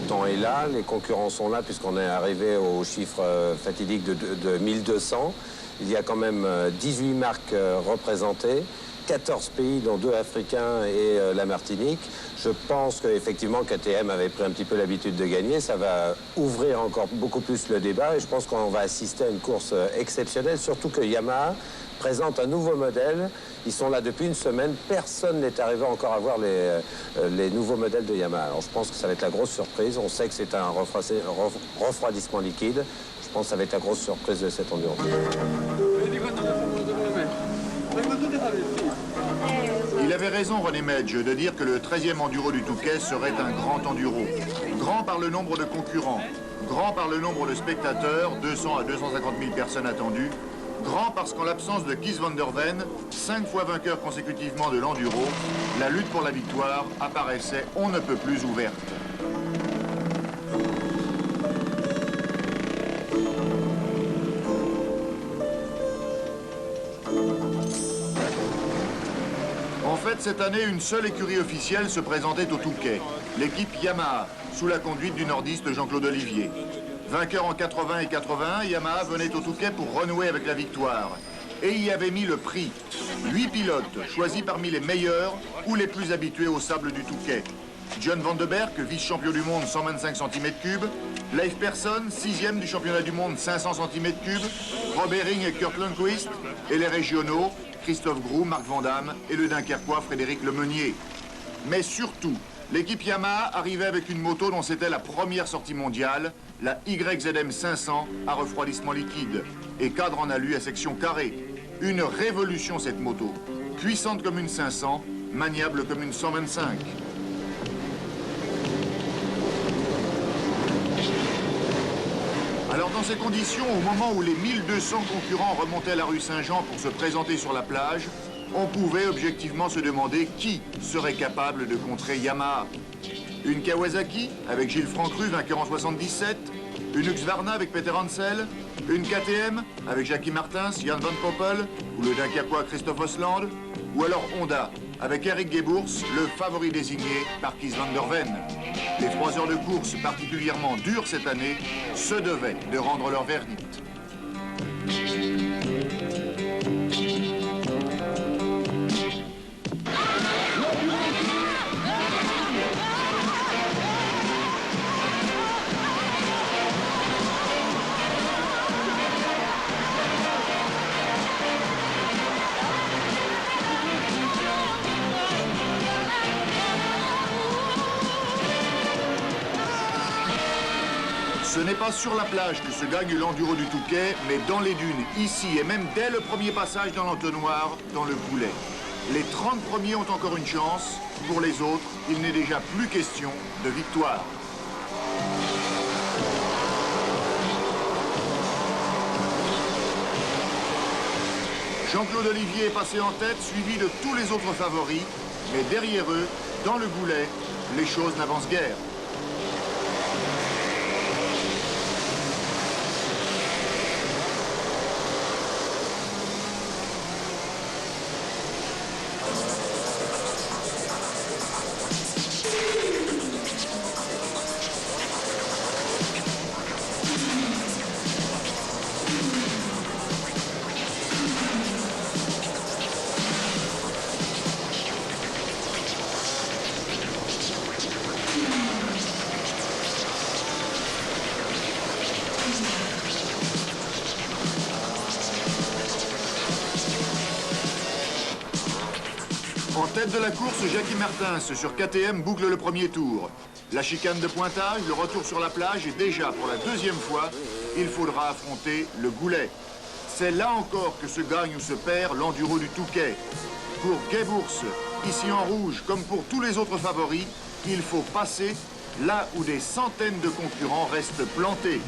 temps est là, les concurrents sont là, puisqu'on est arrivé au chiffre fatidique de 1200. Il y a quand même 18 marques représentées, 14 pays, dont 2 africains et la Martinique. Je pense qu'effectivement, KTM avait pris un petit peu l'habitude de gagner. Ça va ouvrir encore beaucoup plus le débat et je pense qu'on va assister à une course exceptionnelle, surtout que Yamaha présente un nouveau modèle. Ils sont là depuis une semaine. Personne n'est arrivé encore à voir les nouveaux modèles de Yamaha. Alors je pense que ça va être la grosse surprise. On sait que c'est un refroidissement liquide. Je pense que ça va être la grosse surprise de cette endurance. Il avait raison, René Medge, de dire que le 13e enduro du Touquet serait un grand enduro. Grand par le nombre de concurrents, grand par le nombre de spectateurs, 200 à 250 000 personnes attendues, grand parce qu'en l'absence de Kees van der Ven, 5 fois vainqueur consécutivement de l'enduro, la lutte pour la victoire apparaissait on ne peut plus ouverte. En fait, cette année, une seule écurie officielle se présentait au Touquet, l'équipe Yamaha, sous la conduite du nordiste Jean-Claude Olivier. Vainqueur en 80 et 81, Yamaha venait au Touquet pour renouer avec la victoire. Et y avait mis le prix. 8 pilotes, choisis parmi les meilleurs ou les plus habitués au sable du Touquet. John Van de Berg, vice-champion du monde 125 cm3, Leif Persson, 6e du championnat du monde 500 cm3, Rob Herring et Kurt Lundqvist, et les régionaux, Christophe Groux, Marc Van Damme et le Dunkerquois Frédéric Lemeunier. Mais surtout, l'équipe Yamaha arrivait avec une moto dont c'était la première sortie mondiale, la YZM 500 à refroidissement liquide, et cadre en alu à section carrée. Une révolution cette moto, puissante comme une 500, maniable comme une 125. Alors dans ces conditions, au moment où les 1200 concurrents remontaient la rue Saint-Jean pour se présenter sur la plage, on pouvait objectivement se demander qui serait capable de contrer Yamaha. Une Kawasaki, avec Gilles Francru, vainqueur en 77, une Husqvarna avec Peter Hansel, une KTM, avec Jackie Martins, Jan van Poppel, ou le Dunkerquois Christophe Osland, ou alors Honda, avec Eric Gebours, le favori désigné par Kees van der Ven. Les 3 heures de course particulièrement dures cette année se devaient de rendre leur verdict. Ce n'est pas sur la plage que se gagne l'enduro du Touquet, mais dans les dunes, ici, et même dès le premier passage dans l'entonnoir, dans le Goulet. Les 30 premiers ont encore une chance. Pour les autres, il n'est déjà plus question de victoire. Jean-Claude Olivier est passé en tête, suivi de tous les autres favoris. Mais derrière eux, dans le Goulet, les choses n'avancent guère. En tête de la course, Jackie Martins sur KTM boucle le premier tour. La chicane de pointage, le retour sur la plage et déjà pour la 2e fois, il faudra affronter le Goulet. C'est là encore que se gagne ou se perd l'enduro du Touquet. Pour Gebours, ici en rouge, comme pour tous les autres favoris, il faut passer là où des centaines de concurrents restent plantés.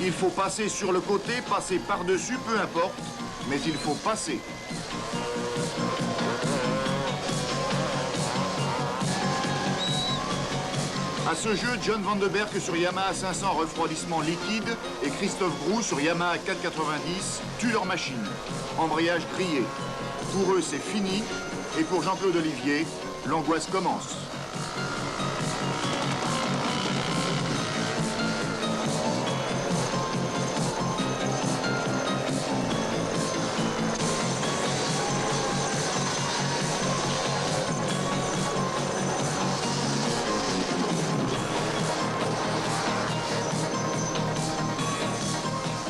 Il faut passer sur le côté, passer par-dessus, peu importe, mais il faut passer. À ce jeu, John Van de Berg sur Yamaha 500 refroidissement liquide et Christophe Groux sur Yamaha 490 tuent leur machine. Embrayage grillé. Pour eux, c'est fini. Et pour Jean-Claude Olivier, l'angoisse commence.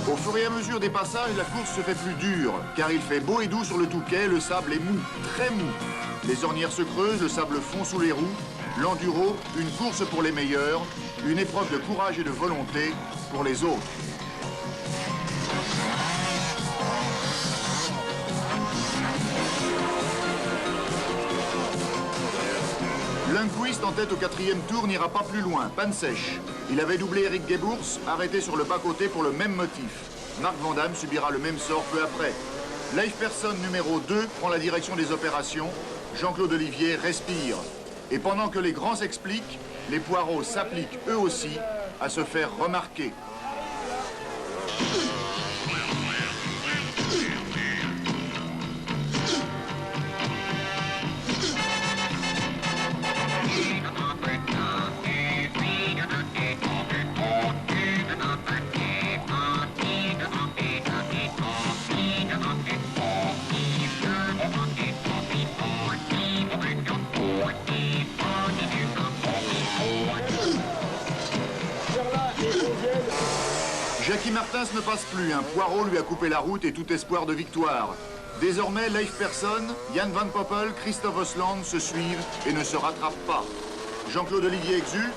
Au fur et à mesure des passages, la course se fait plus dure, car il fait beau et doux sur le Touquet, le sable est mou, très mou. Les ornières se creusent, le sable fond sous les roues. L'enduro, une course pour les meilleurs, une épreuve de courage et de volonté pour les autres. Lundqvist en tête au 4e tour n'ira pas plus loin, panne sèche. Il avait doublé Eric Gebours, arrêté sur le bas-côté pour le même motif. Marc Van Damme subira le même sort peu après. Leif Persson numéro 2 prend la direction des opérations. Jean-Claude Olivier respire. Et pendant que les grands s'expliquent, les poireaux s'appliquent eux aussi à se faire remarquer. Jackie Martins ne passe plus, un poireau lui a coupé la route et tout espoir de victoire. Désormais, Leif Persson, Jan van Poppel, Christophe Osland se suivent et ne se rattrapent pas. Jean-Claude Olivier exulte,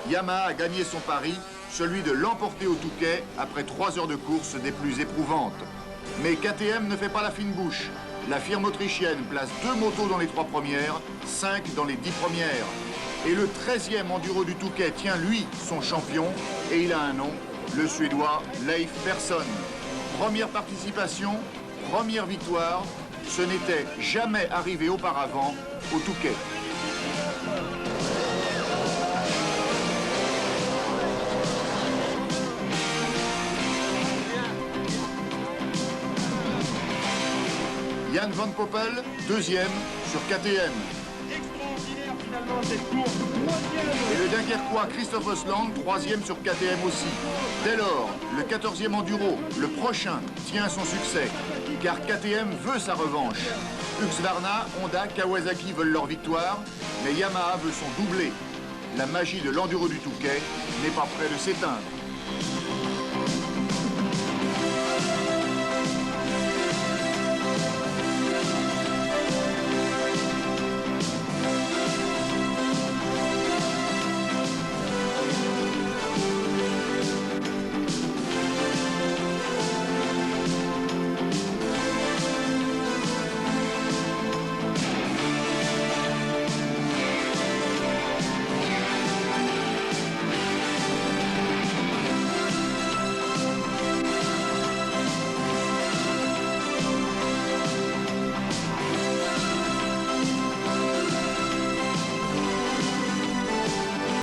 Yamaha a gagné son pari, celui de l'emporter au Touquet après 3 heures de course des plus éprouvantes. Mais KTM ne fait pas la fine bouche. La firme autrichienne place 2 motos dans les 3 premières, 5 dans les 10 premières. Et le 13e enduro du Touquet tient, lui, son champion, et il a un nom, le Suédois Leif Persson. Première participation, première victoire, ce n'était jamais arrivé auparavant au Touquet. Jan van Poppel, 2e sur KTM. Extraordinaire finalement cette course. Et le Dunkerquois Christophe Osland, 3e sur KTM aussi. Dès lors, le 14e enduro, le prochain, tient son succès, car KTM veut sa revanche. Husqvarna, Honda, Kawasaki veulent leur victoire, mais Yamaha veut son doublé. La magie de l'enduro du Touquet n'est pas près de s'éteindre.